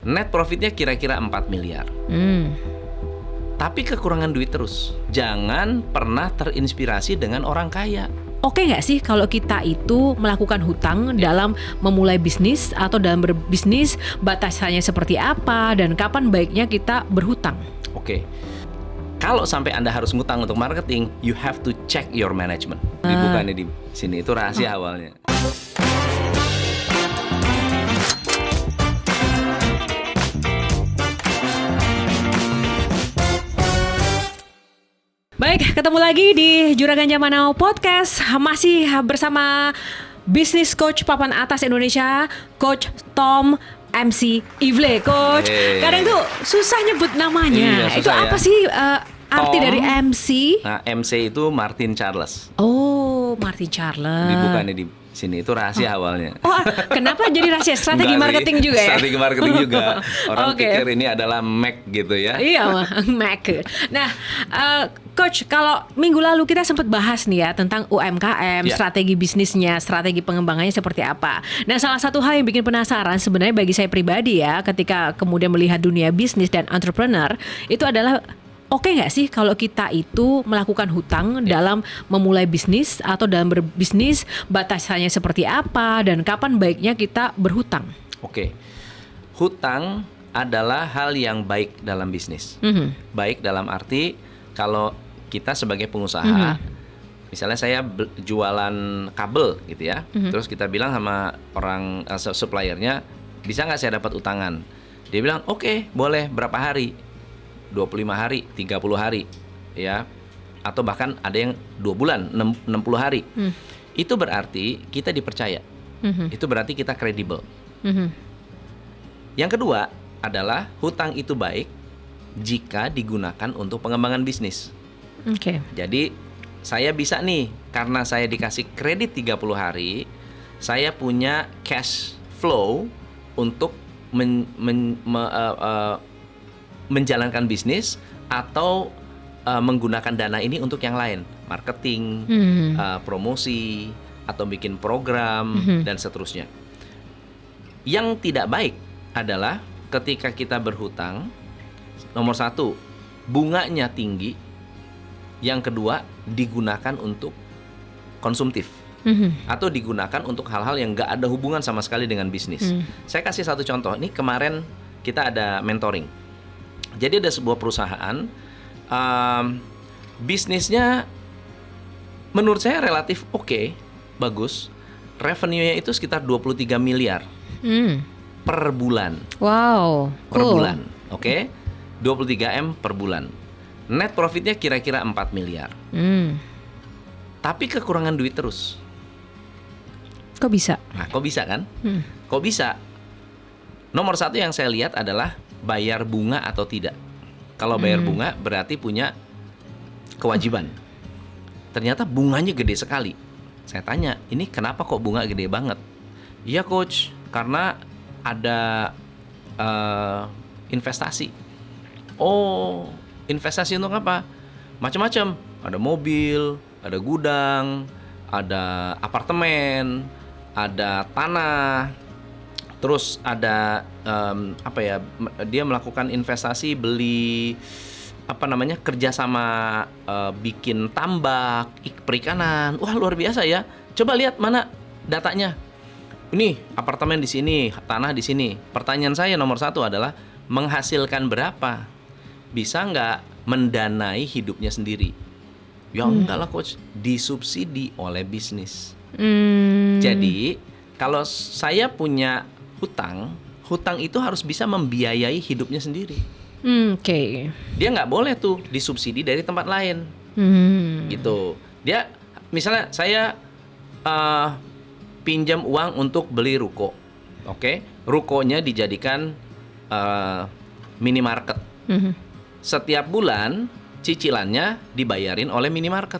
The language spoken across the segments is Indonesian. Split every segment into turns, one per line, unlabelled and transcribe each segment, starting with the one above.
Net profitnya kira-kira 4 miliar. Tapi kekurangan duit terus. Jangan pernah terinspirasi dengan orang kaya.
Oke nggak sih kalau kita itu melakukan hutang dalam memulai bisnis atau dalam berbisnis, batasannya seperti apa dan kapan baiknya kita berhutang?
Oke. Kalau sampai Anda harus ngutang untuk marketing, you have to check your management. Dibuka nih di sini, itu rahasia awalnya.
Baik, ketemu lagi di Juragan Zaman Now Podcast. Masih bersama Business Coach Papan Atas Indonesia, Coach Tom MC Ivle. Coach, kadang tuh susah nyebut namanya.
Iya,
itu apa
ya.
sih arti
Tom,
dari MC?
Nah, MC itu Martin Charles.
Oh, Martin Charles.
Dibuka nih di sini, itu rahasia awalnya.
Oh, kenapa jadi rahasia? Strategi marketing juga ya?
Strategi marketing juga. Orang
Oke.
pikir ini adalah Mac gitu ya.
Iya, Mac. Nah, Coach, kalau minggu lalu kita sempat bahas nih ya tentang UMKM,
Ya.
strategi bisnisnya, strategi pengembangannya seperti apa. Nah, salah satu hal yang bikin penasaran sebenarnya bagi saya pribadi ya, ketika kemudian melihat dunia bisnis dan entrepreneur, itu adalah oke nggak sih kalau kita itu melakukan hutang dalam memulai bisnis atau dalam berbisnis, batasannya seperti apa dan kapan baiknya kita berhutang?
Oke. Hutang adalah hal yang baik dalam bisnis. Baik dalam arti kalau kita sebagai pengusaha, misalnya saya jualan kabel gitu ya, terus kita bilang sama orang suppliernya, bisa nggak saya dapat utangan? Dia bilang, oke, boleh, berapa hari? 25 hari, 30 hari, ya, atau bahkan ada yang 2 bulan, 60 hari. Itu berarti kita dipercaya. Itu berarti kita kredibel. Yang kedua adalah hutang itu baik jika digunakan untuk pengembangan bisnis.
Oke.
Jadi saya bisa nih, karena saya dikasih kredit 30 hari, saya punya cash flow untuk menjalankan bisnis atau menggunakan dana ini untuk yang lain, marketing, promosi, atau bikin program, dan seterusnya. Yang tidak baik adalah ketika kita berhutang, nomor satu, bunganya tinggi. Yang kedua, digunakan untuk konsumtif. Atau digunakan untuk hal-hal yang gak ada hubungan sama sekali dengan bisnis. Saya kasih satu contoh. Ini kemarin kita ada mentoring. Jadi ada sebuah perusahaan, bisnisnya menurut saya relatif oke, bagus. Revenue-nya itu sekitar 23 miliar per bulan.
Wow,
Per
cool.
bulan, oke? 23 M per bulan. Net profitnya kira-kira 4 miliar. Tapi kekurangan duit terus.
Kok bisa?
Nah, kok bisa kan? Kok bisa? Nomor satu yang saya lihat adalah bayar bunga atau tidak. Kalau bayar bunga berarti punya kewajiban. Ternyata bunganya gede sekali. Saya tanya, ini kenapa kok bunga gede banget? Iya coach, karena ada investasi. Oh, investasi untuk apa? Macam-macam. Ada mobil, ada gudang, ada apartemen, ada tanah. Terus ada dia melakukan investasi, beli kerjasama bikin tambak, perikanan. Wah, luar biasa ya. Coba lihat mana datanya. Ini apartemen di sini, tanah di sini. Pertanyaan saya nomor satu adalah menghasilkan berapa? Bisa nggak mendanai hidupnya sendiri? Ya enggak lah coach, disubsidi oleh bisnis. Jadi kalau saya punya hutang itu harus bisa membiayai hidupnya sendiri.
Oke.
Dia nggak boleh tuh disubsidi dari tempat lain. Gitu. Dia misalnya saya pinjam uang untuk beli ruko. Oke, rukonya dijadikan minimarket. Setiap bulan cicilannya dibayarin oleh minimarket.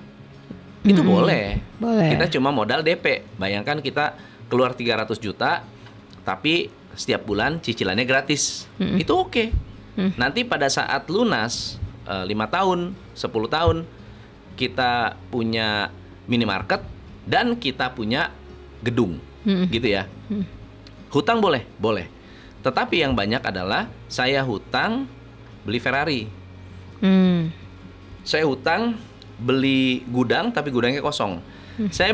Itu boleh.
Boleh.
Kita cuma modal DP. Bayangkan kita keluar 300 juta, tapi setiap bulan cicilannya gratis. Itu oke. Nanti pada saat lunas 5 tahun, 10 tahun, kita punya minimarket dan kita punya gedung. Gitu ya. Hutang boleh? Boleh. Tetapi yang banyak adalah saya hutang beli Ferrari. Saya hutang beli gudang tapi gudangnya kosong. Saya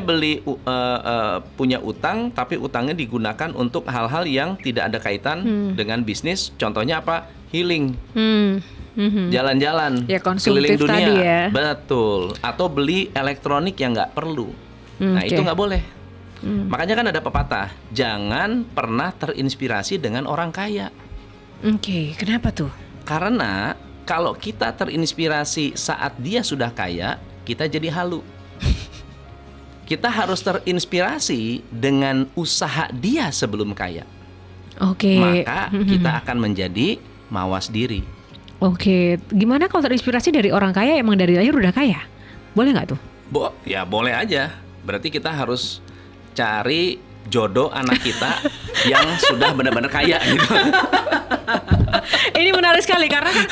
punya utang tapi utangnya digunakan untuk hal-hal yang tidak ada kaitan dengan bisnis. Contohnya apa? Healing. Jalan-jalan,
Ya,
keliling
konsumtif
dunia.
tadi ya.
Betul. Atau beli elektronik yang nggak perlu. Nah, itu nggak boleh. Makanya kan ada pepatah, jangan pernah terinspirasi dengan orang kaya.
Oke, kenapa tuh?
Karena kalau kita terinspirasi saat dia sudah kaya, kita jadi halu. Kita harus terinspirasi dengan usaha dia sebelum kaya.
Oke.
Maka kita akan menjadi mawas diri.
Oke, gimana kalau terinspirasi dari orang kaya emang dari lahir udah kaya? Boleh nggak tuh?
Ya boleh aja. Berarti kita harus cari jodoh anak kita yang sudah benar-benar kaya gitu.
Ini menarik sekali karena kan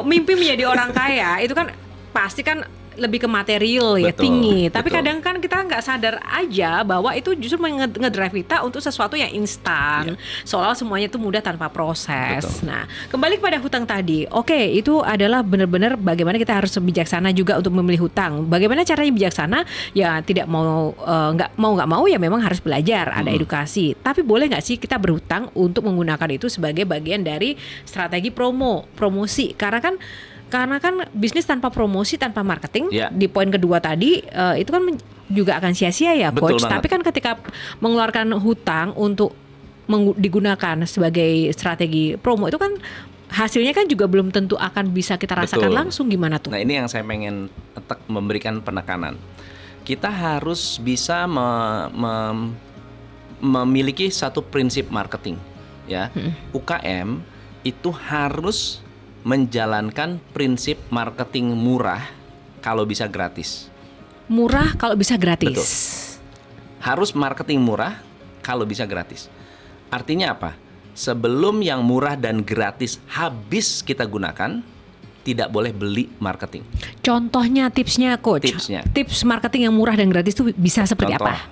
mimpi menjadi orang kaya itu kan pasti kan lebih ke material ya,
Betul,
tinggi. Tapi
betul.
kadang kan kita nggak sadar aja bahwa itu justru ngedrive kita untuk sesuatu yang instan. Seolah semuanya itu mudah tanpa proses.
Betul.
Nah, kembali kepada hutang tadi. Oke, itu adalah benar-benar bagaimana kita harus bijaksana juga untuk memilih hutang. Bagaimana caranya bijaksana? Ya tidak mau nggak mau ya memang harus belajar, ada edukasi. Tapi boleh nggak sih kita berhutang untuk menggunakan itu sebagai bagian dari strategi promosi? Karena kan bisnis tanpa promosi, tanpa marketing,
Ya.
di poin kedua tadi itu kan juga akan sia-sia ya,
Betul
Coach.
banget.
Tapi kan ketika mengeluarkan hutang untuk digunakan sebagai strategi promo itu kan hasilnya kan juga belum tentu akan bisa kita rasakan
Betul.
langsung. Gimana tuh?
Nah, ini yang saya pengen memberikan penekanan. Kita harus bisa memiliki satu prinsip marketing, ya. UKM itu harus menjalankan prinsip marketing murah kalau bisa gratis.
Murah kalau bisa gratis.
Betul. Harus marketing murah kalau bisa gratis. Artinya apa? Sebelum yang murah dan gratis habis kita gunakan, tidak boleh beli marketing.
Contohnya, tipsnya, Coach.
Tipsnya.
Tips marketing yang murah dan gratis itu bisa seperti
Contoh,
apa?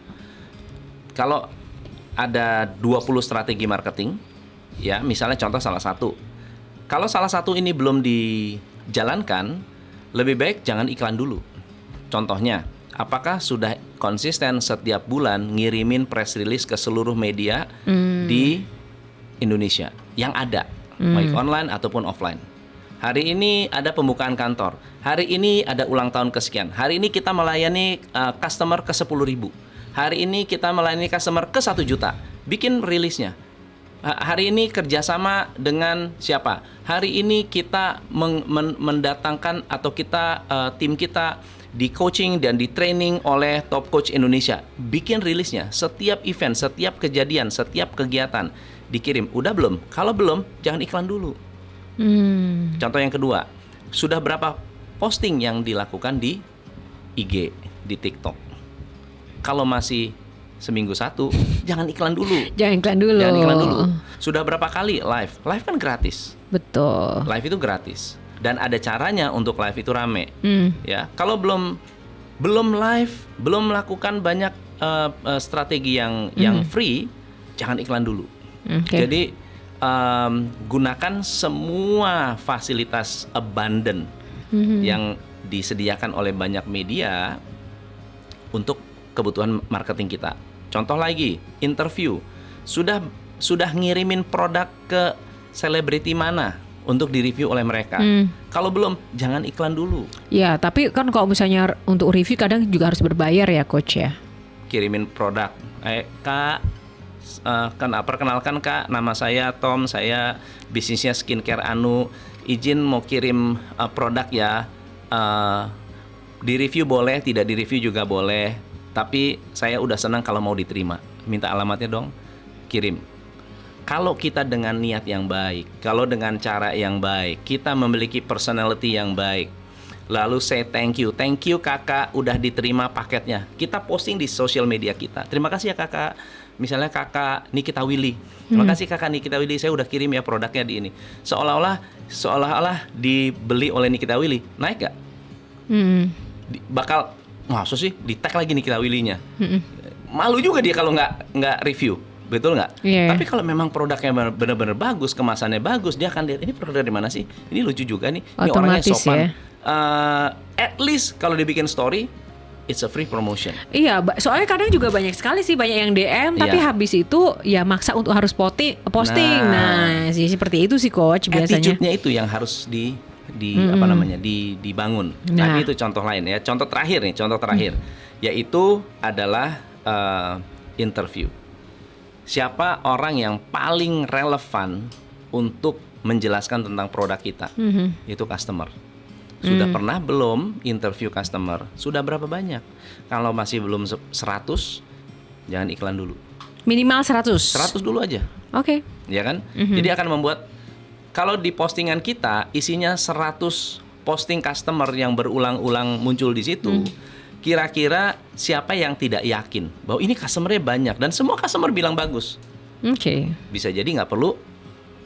kalau ada 20 strategi marketing, ya misalnya contoh salah satu. Kalau salah satu ini belum dijalankan, lebih baik jangan iklan dulu. Contohnya, apakah sudah konsisten setiap bulan ngirimin press release ke seluruh media di Indonesia yang ada, baik online ataupun offline. Hari ini ada pembukaan kantor. Hari ini ada ulang tahun kesekian. Hari ini kita melayani customer ke 10.000. Hari ini kita melayani customer ke 1 juta. Bikin rilisnya. Hari ini kerjasama dengan siapa? Hari ini kita mendatangkan atau kita tim kita di coaching dan di training oleh top coach Indonesia. Bikin rilisnya. Setiap event, setiap kejadian, setiap kegiatan dikirim. Udah belum? Kalau belum, jangan iklan dulu. Contoh yang kedua, sudah berapa posting yang dilakukan di IG, di TikTok? Kalau masih seminggu satu, jangan iklan dulu.
Jangan iklan dulu.
Jangan iklan dulu. Sudah berapa kali live? Live kan gratis.
Betul.
Live itu gratis. Dan ada caranya untuk live itu rame. Ya, kalau belum live, belum melakukan banyak strategi yang free, jangan iklan dulu.
Okay.
Jadi gunakan semua fasilitas abundant yang disediakan oleh banyak media untuk kebutuhan marketing kita. Contoh lagi, interview. Sudah ngirimin produk ke selebriti mana untuk direview oleh mereka. Kalau belum, jangan iklan dulu.
Ya, tapi kan kalau misalnya untuk review kadang juga harus berbayar ya, Coach ya.
Kirimin produk. Kak, perkenalkan Kak, nama saya Tom, saya bisnisnya skincare Anu. Izin mau kirim produk ya. Di review boleh, tidak di review juga boleh. Tapi saya udah senang kalau mau diterima. Minta alamatnya dong, kirim. Kalau kita dengan niat yang baik, kalau dengan cara yang baik, kita memiliki personality yang baik, lalu say thank you kakak udah diterima paketnya. Kita posting di sosial media kita. Terima kasih ya kakak. Misalnya kakak Nikita Willy. Terima kasih kakak Nikita Willy, saya udah kirim ya produknya di ini. Seolah-olah dibeli oleh Nikita Willy. Naik gak? Bakal, masa sih di tag lagi Nikita Willy-nya. Malu juga dia kalau nggak review. betul nggak?
Iya.
Tapi kalau memang produknya benar-benar bagus, kemasannya bagus, dia akan lihat ini produk dari mana sih? Ini lucu juga nih. Ini orangnya
Otomatis
sopan.
ya.
At least kalau dibikin story, it's a free promotion.
Iya, soalnya kadang juga banyak sekali sih, banyak yang DM tapi
Iya.
habis itu ya maksa untuk harus posting. Nah, sih seperti itu sih coach biasanya.
Attitude-nya itu yang harus dibangun.
Nah.
Nah, itu contoh lain ya. Contoh terakhir yaitu adalah interview. Siapa orang yang paling relevan untuk menjelaskan tentang produk kita? Itu customer. Sudah pernah belum interview customer? Sudah berapa banyak? Kalau masih belum 100, jangan iklan dulu.
Minimal 100.
100 dulu aja.
Oke.
Ya kan? Jadi akan membuat, kalau di postingan kita isinya 100 posting customer yang berulang-ulang muncul di situ, kira-kira siapa yang tidak yakin bahwa ini customernya banyak dan semua customer bilang bagus?
Oke.
Bisa jadi nggak perlu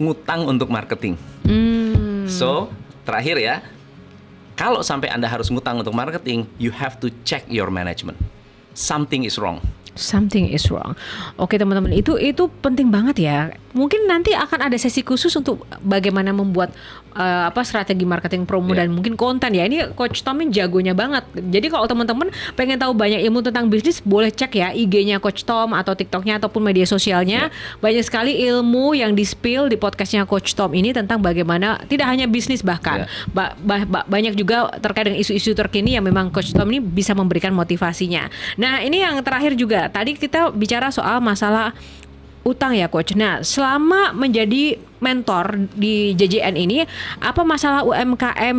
ngutang untuk marketing. So, terakhir ya, kalau sampai Anda harus ngutang untuk marketing, you have to check your management. Something is wrong.
Something is wrong. Oke teman-teman, itu penting banget ya. Mungkin nanti akan ada sesi khusus untuk bagaimana membuat strategi marketing promo dan mungkin konten ya. Ini Coach Tom ini jagonya banget. Jadi kalau teman-teman pengen tahu banyak ilmu tentang bisnis, boleh cek ya IG-nya Coach Tom atau TikTok-nya ataupun media sosialnya. Banyak sekali ilmu yang di-spill di podcastnya Coach Tom ini tentang bagaimana tidak hanya bisnis bahkan banyak juga terkait dengan isu-isu terkini yang memang Coach Tom ini bisa memberikan motivasinya. Nah ini yang terakhir juga. Tadi kita bicara soal masalah utang ya Coach. Nah, selama menjadi mentor di JJN ini, apa masalah UMKM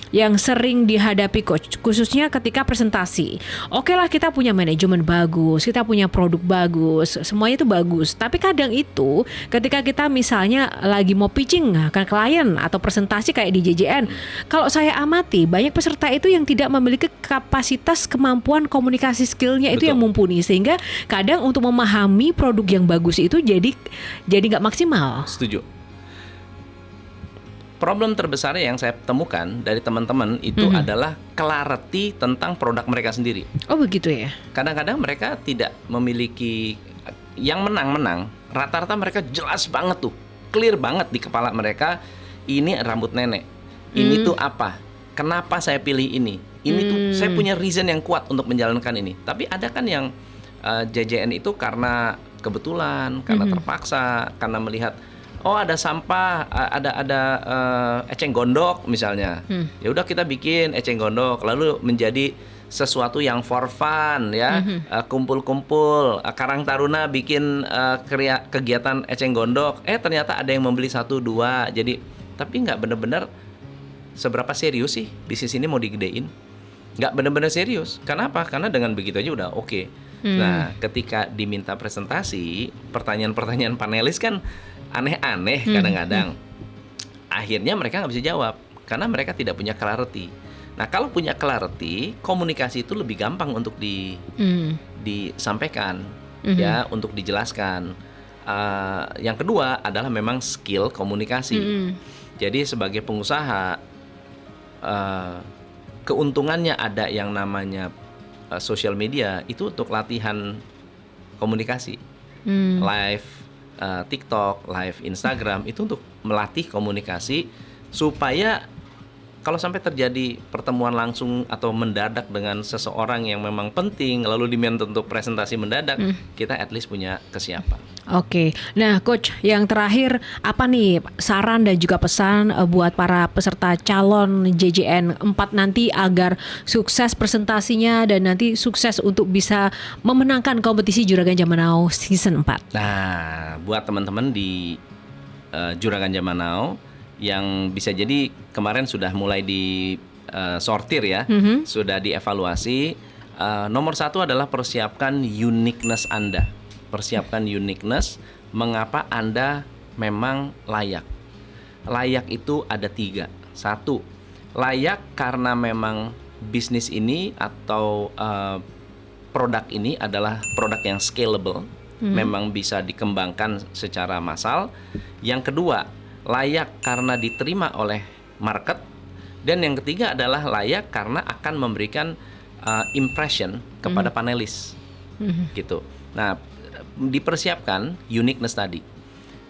yang sering dihadapi Coach, khususnya ketika presentasi? Oke lah, kita punya manajemen bagus, kita punya produk bagus, semuanya itu bagus. Tapi kadang itu ketika kita misalnya lagi mau pitching ke klien atau presentasi kayak di JJN, kalau saya amati banyak peserta itu yang tidak memiliki kapasitas kemampuan komunikasi skillnya itu yang mumpuni, sehingga kadang untuk memahami produk yang bagus itu jadi nggak maksimal.
Setuju. Problem terbesar yang saya temukan dari teman-teman itu adalah clarity tentang produk mereka sendiri.
Oh begitu ya.
Kadang-kadang mereka tidak memiliki yang menang-menang. Rata-rata mereka jelas banget tuh, clear banget di kepala mereka. Ini rambut nenek. Ini tuh apa? Kenapa saya pilih ini? Ini tuh saya punya reason yang kuat untuk menjalankan ini. Tapi ada kan yang JJN itu karena kebetulan, karena terpaksa, karena melihat ada sampah, ada eceng gondok misalnya. Ya udah kita bikin eceng gondok, lalu menjadi sesuatu yang for fun ya. Kumpul-kumpul, Karang Taruna bikin kegiatan eceng gondok. Ternyata ada yang membeli 1, 2. Jadi tapi nggak benar-benar seberapa serius sih bisnis ini mau digedein. Nggak benar-benar serius. Kenapa? Karena dengan begitu aja udah oke. Nah, ketika diminta presentasi, pertanyaan-pertanyaan panelis kan aneh-aneh kadang-kadang. Akhirnya mereka nggak bisa jawab karena mereka tidak punya clarity. Nah, kalau punya clarity, komunikasi itu lebih gampang untuk disampaikan, ya, untuk dijelaskan. Yang kedua adalah memang skill komunikasi. Jadi sebagai pengusaha, keuntungannya ada yang namanya social media itu untuk latihan komunikasi, live TikTok, live Instagram itu untuk melatih komunikasi supaya kalau sampai terjadi pertemuan langsung atau mendadak dengan seseorang yang memang penting lalu diminta untuk presentasi mendadak, kita at least punya kesiapan.
Oke, nah Coach, yang terakhir apa nih saran dan juga pesan buat para peserta calon JJN 4 nanti agar sukses presentasinya dan nanti sukses untuk bisa memenangkan kompetisi Juragan Zaman Now Season 4?
Nah, buat teman-teman di Juragan Zaman Now yang bisa jadi kemarin sudah mulai di sortir ya, sudah dievaluasi. Nomor 1 adalah persiapkan uniqueness Anda. Persiapkan uniqueness, mengapa Anda memang layak. Layak itu ada 3. 1, layak karena memang bisnis ini atau produk ini adalah produk yang scalable, memang bisa dikembangkan secara massal. Yang kedua, layak karena diterima oleh market. Dan yang ketiga adalah layak karena akan memberikan impression kepada panelis, gitu. Nah, dipersiapkan uniqueness tadi.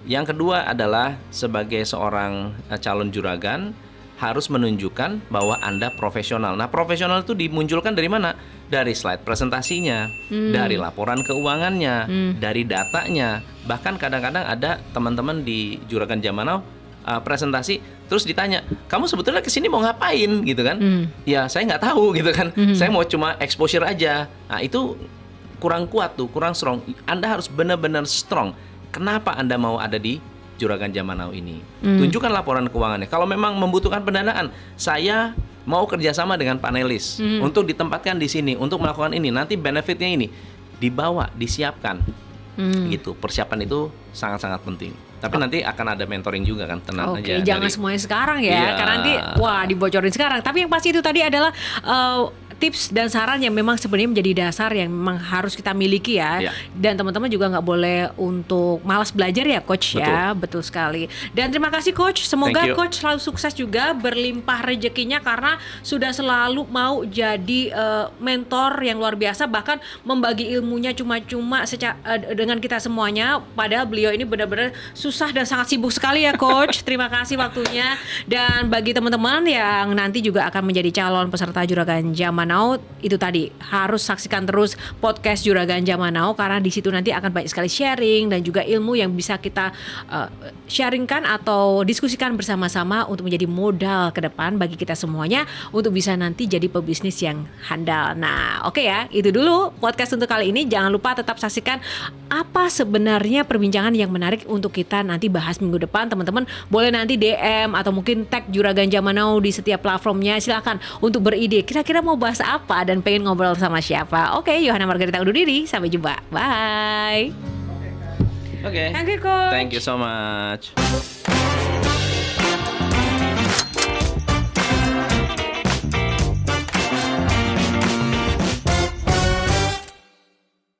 Yang kedua adalah sebagai seorang calon juragan harus menunjukkan bahwa Anda profesional. Nah, profesional itu dimunculkan dari mana? Dari slide presentasinya, dari laporan keuangannya, dari datanya. Bahkan kadang-kadang ada teman-teman di Juragan Zaman Now presentasi terus ditanya, kamu sebetulnya kesini mau ngapain gitu kan? Ya saya nggak tahu gitu kan. Saya mau cuma exposure aja. Nah itu kurang kuat tuh, kurang strong. Anda harus benar-benar strong. Kenapa Anda mau ada di Juragan Zaman Now ini? Tunjukkan laporan keuangannya. Kalau memang membutuhkan pendanaan, saya mau kerjasama dengan panelis untuk ditempatkan di sini, untuk melakukan ini. Nanti benefitnya ini dibawa, disiapkan. Gitu. Persiapan itu sangat-sangat penting. Tapi nanti akan ada mentoring juga kan, tenang aja.
Oke, jangan semuanya sekarang ya,
Iya.
karena nanti dibocorin sekarang. Tapi yang pasti itu tadi adalah tips dan saran yang memang sebenarnya menjadi dasar yang memang harus kita miliki ya.
Iya.
Dan teman-teman juga nggak boleh untuk malas belajar ya Coach ya. Betul sekali. Dan terima kasih Coach. Semoga
Thank you.
Coach selalu sukses juga, berlimpah rezekinya karena sudah selalu mau jadi mentor yang luar biasa, bahkan membagi ilmunya cuma-cuma dengan kita semuanya. Padahal beliau ini benar-benar susah dan sangat sibuk sekali ya Coach. Terima kasih waktunya. Dan bagi teman-teman yang nanti juga akan menjadi calon peserta Juragan Zaman Now, itu tadi harus saksikan terus podcast Juragan Zaman Now karena di situ nanti akan banyak sekali sharing dan juga ilmu yang bisa kita sharingkan atau diskusikan bersama-sama untuk menjadi modal ke depan bagi kita semuanya untuk bisa nanti jadi pebisnis yang handal. Nah, oke ya, itu dulu podcast untuk kali ini. Jangan lupa tetap saksikan apa sebenarnya perbincangan yang menarik untuk kita nanti bahas minggu depan. Teman-teman boleh nanti DM atau mungkin tag Juragan Zaman Now di setiap platformnya. Silakan untuk beride. Kira-kira mau bahas apa dan pengen ngobrol sama siapa. Oke, Yohana Margarita undur diri. Sampai jumpa. Bye.
Oke.
Thank you, Coach.
Thank you so much.